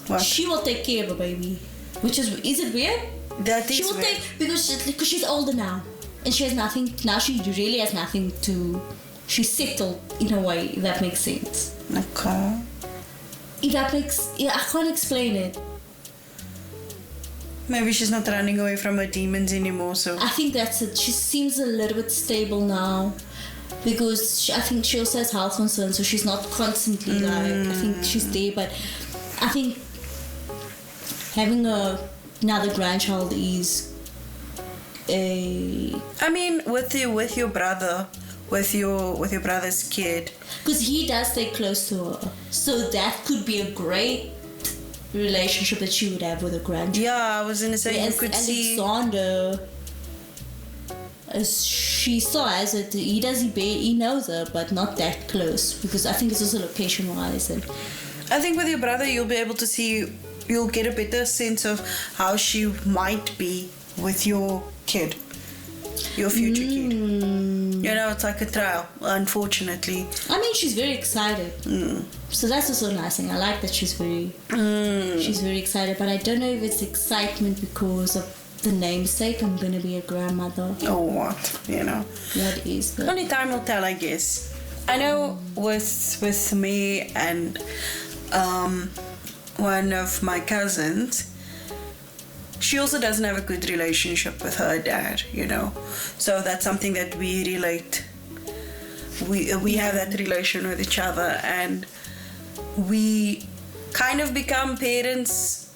what? She will take care of a baby, which is it weird? That She is will weird. take because she's older now, and she has nothing now. She really has nothing to. She's settled in a way. If that makes sense. Okay. I can't explain it. Maybe she's not running away from her demons anymore, so I think that's it. She seems a little bit stable now because I think she also has health concerns, so she's not constantly like. I think she's there, but I think having another grandchild is a I mean with your brother, with your brother's kid. because he does stay close to her, so that could be a great relationship that she would have with a grandchild. Yeah, I was gonna say you Whereas could see. Alexander, she still has it. He knows her, but not that close because I think it's also location wise. And I think with your brother, you'll be able to see. You'll get a better sense of how she might be with your kid, your future kid. You know, it's like a trial. Unfortunately, I mean, she's very excited. So that's also a nice thing. I like that she's very excited. But I don't know if it's excitement because of the namesake. I'm gonna be a grandmother. or what, you know. What is the Only time will tell, I guess. I know with me and one of my cousins, she also doesn't have a good relationship with her dad, you know. So that's something that we relate. We have that relation with each other, and we kind of become parents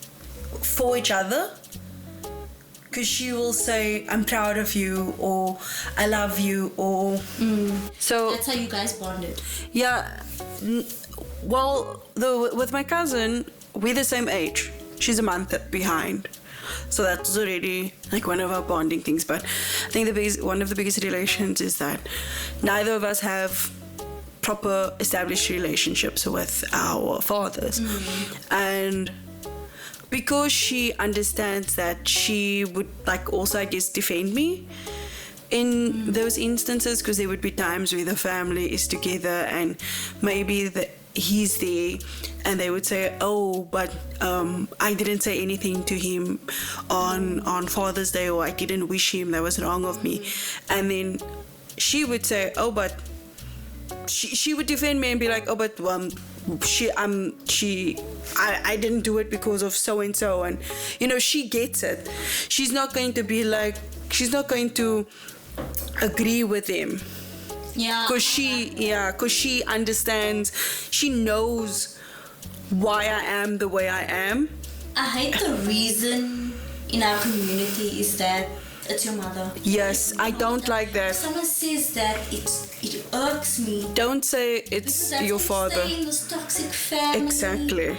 for each other. Because she will say, "I'm proud of you," or "I love you," or so. that's how you guys bonded. Yeah. Well, with my cousin, we're the same age. She's a month behind. So that's already like one of our bonding things. But I think one of the biggest relations is that neither of us have proper established relationships with our fathers. And because she understands that, she would like also, I guess, defend me in those instances, because there would be times where the family is together and maybe he's there and they would say, "Oh, but I didn't say anything to him on Father's Day, or I didn't wish him, that was wrong of me." And then she would say, "Oh, but she would defend me and be like, "Oh, but I didn't do it because of so and so," and you know, she gets it. She's not going to agree with him. Yeah. Because she understands, she knows why I am the way I am. I hate the reason in our community is that it's your mother. Yes, I don't like that. If someone says that, it irks me. Don't say it's Because that's your like father. saying this toxic family. Exactly.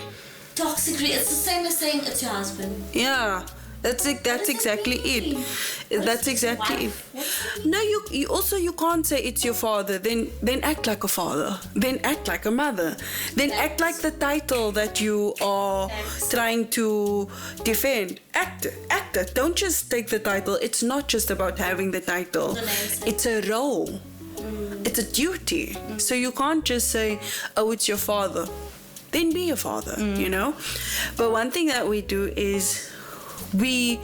Toxic. It's the same as saying it's your husband. Yeah. That's exactly it. That's exactly it. No, you can't say it's your father. Then act like a father. Then act like a mother. Then act like the title that you are trying to defend. Act it. Don't just take the title. It's not just about having the title. It's a role. It's a duty. So you can't just say, "Oh, it's your father." Then be a father, you know. But one thing that we do is, we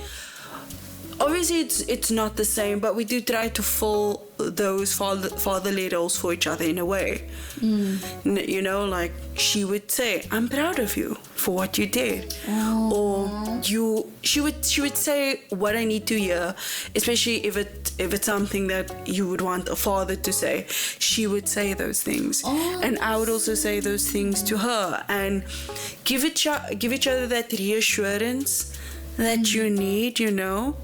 obviously it's not the same, but we do try to fill those fatherly roles for each other in a way. You know, like she would say, "I'm proud of you for what you did," or she would say what I need to hear, especially if it's something that you would want a father to say. She would say those things, and I would also say those things to her, and give each other that reassurance that you need, you know,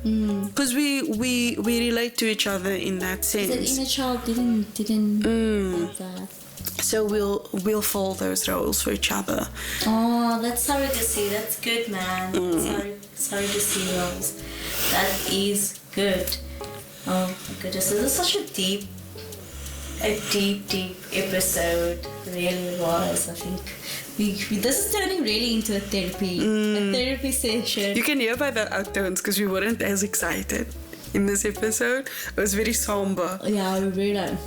because we relate to each other in that That sense. inner child didn't have that. So we'll fill those roles for each other. Oh, that's sorry to see. That's good, man. Sorry to see, Rose. That is good. Oh my goodness, this is such a deep episode. It really was. I think this is turning really into a therapy session. You can hear by the outtones because we weren't as excited in this episode. It was very somber. Yeah, we really like.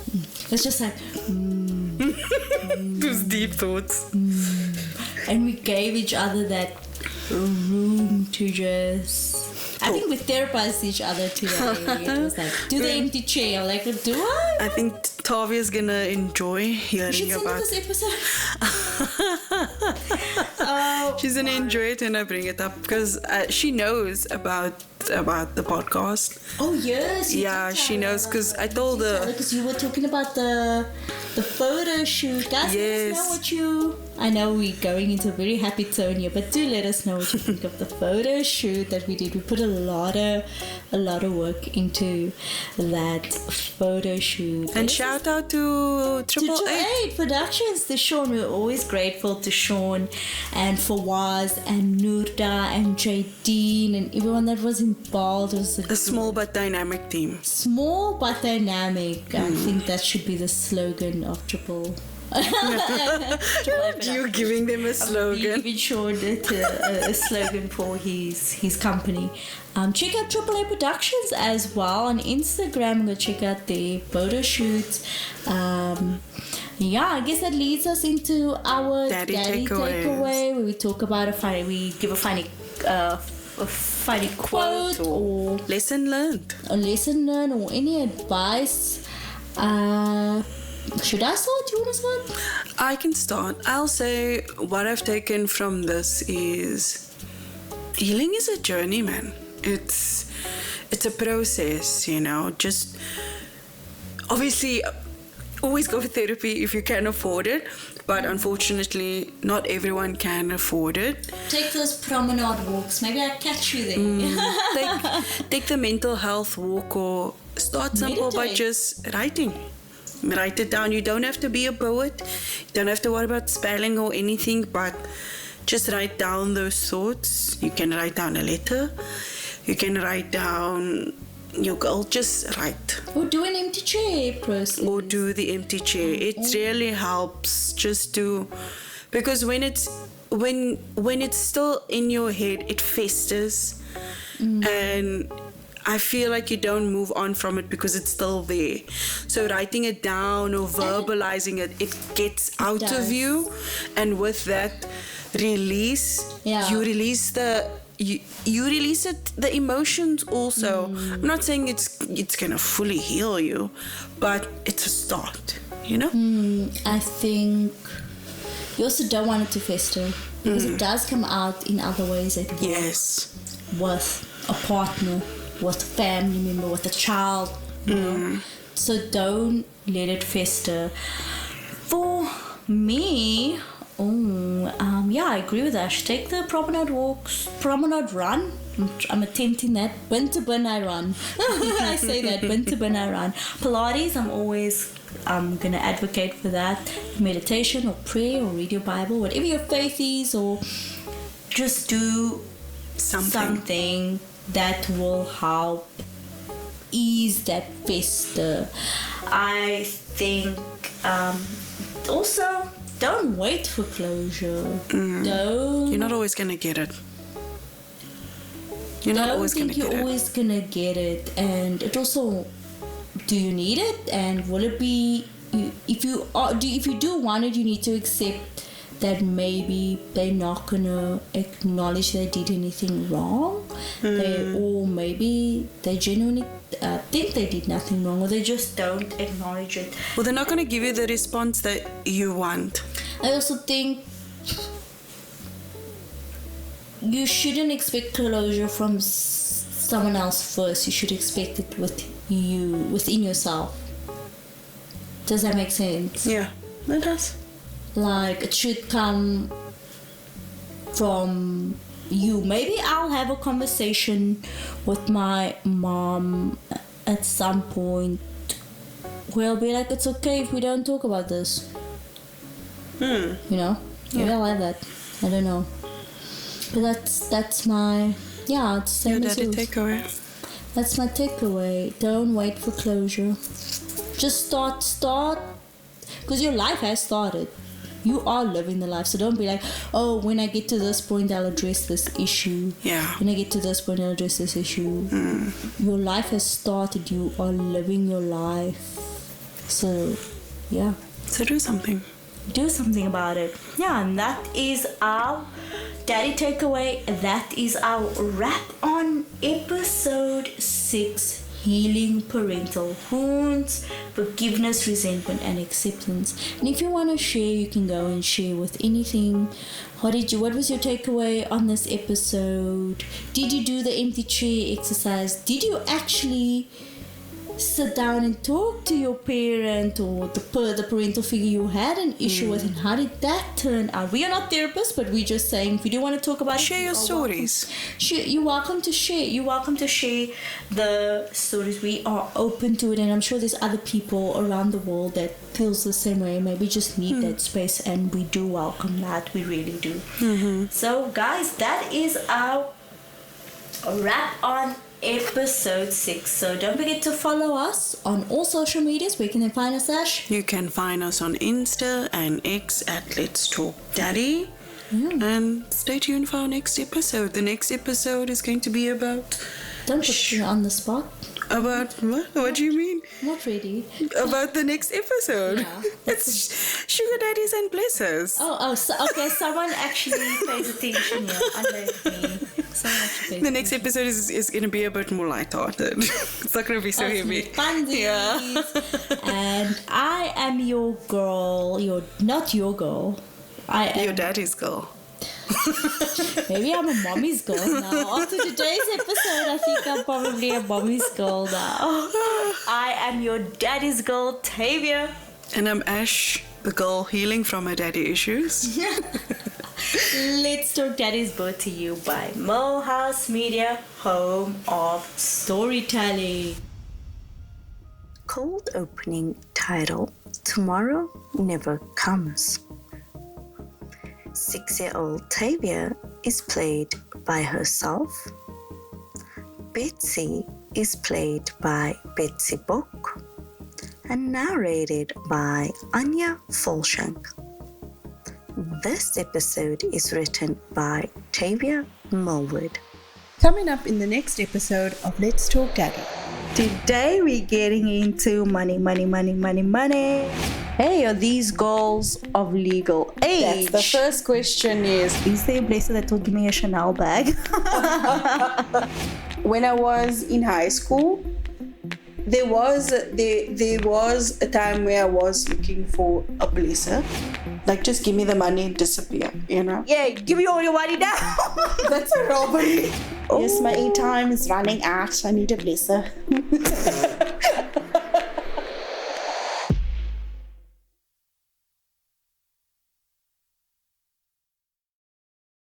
It's just like. Those deep thoughts. And we gave each other that room to just. I think we therapized each other today. It was like, do the empty chair. Like, do I? I think Tavia's gonna enjoy You hearing should send about. her this episode. Oh, She's gonna enjoy it when I bring it up because she knows about the podcast. oh yes. Yeah, she knows because I told her. Because you were talking about the photo shoot. Guys, let us know Yes. what you. I know we're going into a very happy tone here, but do let us know what you think of the photo shoot that we did. We put a lot of work into that photo shoot. And shout out to Triple Eight. 8 Productions, to Sean. We're always grateful to Sean and Fawaz and Nurda and Jadine and everyone that was involved. It was A small but dynamic team. small but dynamic. I think that should be the slogan of Triple. You're giving them a slogan. Even Sean a slogan for his company. Check out Triple A Productions as well on Instagram. Go check out their photo shoots. Yeah, I guess that leads us into our Daddy takeaway, where we talk about we give a funny quote or Lesson learned. a lesson learned or any advice. Should I start? Do you want to start? I can start. I'll say what I've taken from this is healing is a journey, man. It's a process, you know. Just obviously always go for therapy if you can afford it, but unfortunately not everyone can afford it. Take those promenade walks. Maybe I'll catch you there. Take the mental health walk or start simple by Meditate. just writing. Write it down. You don't have to be a poet. You don't have to worry about spelling or anything, but just write down those thoughts. You can write down a letter. You can write down your goal. Just write. Or do an empty chair process. Or do the empty chair. It really helps just to, because when it's still in your head, it festers, and I feel like you don't move on from it because it's still there. So writing it down or verbalizing it, it gets out of does. you, and with that release, Yeah. you release the emotions also. I'm not saying it's gonna fully heal you, but it's a start, you know. I think you also don't want it to fester because it does come out in other ways at work. Yes. With a partner, with a family member, with a child, you know. So don't let it fester. For me, yeah, I agree with that. I should take the promenade walks, promenade run. I'm attempting that. Winter bin I run. I say that, winter bin I run. Pilates, I'm gonna advocate for that. Meditation or prayer or read your Bible, whatever your faith is, or just do something that will help ease that fester. I think also don't wait for closure. You're not always gonna get it. You're not always gonna think you're get it. always gonna get it, and it also, do you need it, and will it be? If you do want it, you need to accept that maybe they're not gonna acknowledge they did anything wrong, or maybe they genuinely think they did nothing wrong, or they just don't acknowledge it. Well, they're not going to give you the response that you want. I also think you shouldn't expect closure from someone else first. You should expect it within yourself. Does that make sense? Yeah, that does. Like, it should come from Maybe I'll have a conversation with my mom at some point where I'll be like, it's okay if we don't talk about this. You know? Maybe I'll have that. I don't know. But that's my... Yeah, it's the Your same as daddy yours. takeaway. That's my takeaway. Don't wait for closure. Just start. Because your life has started. You are living the life. So don't be like, oh, when I get to this point, I'll address this issue. Yeah. When I get to this point, I'll address this issue. Your life has started. You are living your life. So, yeah. So do something. Do something about it. Yeah, and that is our daddy takeaway. That is our wrap on episode 6, Healing Parental Wounds, Forgiveness, Resentment, and Acceptance. And if you want to share, you can go and share with anything. What was your takeaway on this episode? Did you do the empty chair exercise? Did you actually sit down and talk to your parent or the parental figure you had an issue with, and how did that turn out? We are not therapists, but we're just saying, if you do want to talk about Share your stories. You're welcome to share. You're welcome to share the stories. We are open to it, and I'm sure there's other people around the world that feels the same way. Maybe just need that space, and we do welcome that. We really do. So, guys, that is our wrap on episode 6. So don't forget to follow us on all social medias. Where can they find us, Ash? You can find us on Insta and X at Let's Talk Daddy. And stay tuned for our next episode. The next episode is going to be about... Don't put me on the spot. About what? What do you mean? Not really. About the next episode. Yeah. It's sugar daddies and blessers. So, okay, someone actually pays attention here, unlike me. Someone actually pays The next episode is going to be a bit more lighthearted. It's not going to be so heavy. Funsies. Yeah. And I am your girl. Not your girl. I am Your daddy's girl. Maybe I'm a mommy's girl now. After today's episode, I think I'm probably a mommy's girl now. I am your daddy's girl, Tavia. And I'm Ash, the girl healing from her daddy issues. Let's Talk Daddy is brought to you by Morehouse Media, home of storytelling. Cold opening title, Tomorrow Never Comes. 6-year-old Tavia is played by herself. Betsy is played by Betsy Book and narrated by Anja Volschenk. This episode is written by Tavia Millwood. Coming up in the next episode of Let's Talk Daddy. Today we're getting into money. Hey, are these girls of legal age? That's the first question is there a blesser that will give me a Chanel bag? When I was in high school, there was a time where I was looking for a blesser. Like, just give me the money and disappear, you know? Yeah, give me all your money now. That's a robbery. Yes, my time is running out. I need a blesser.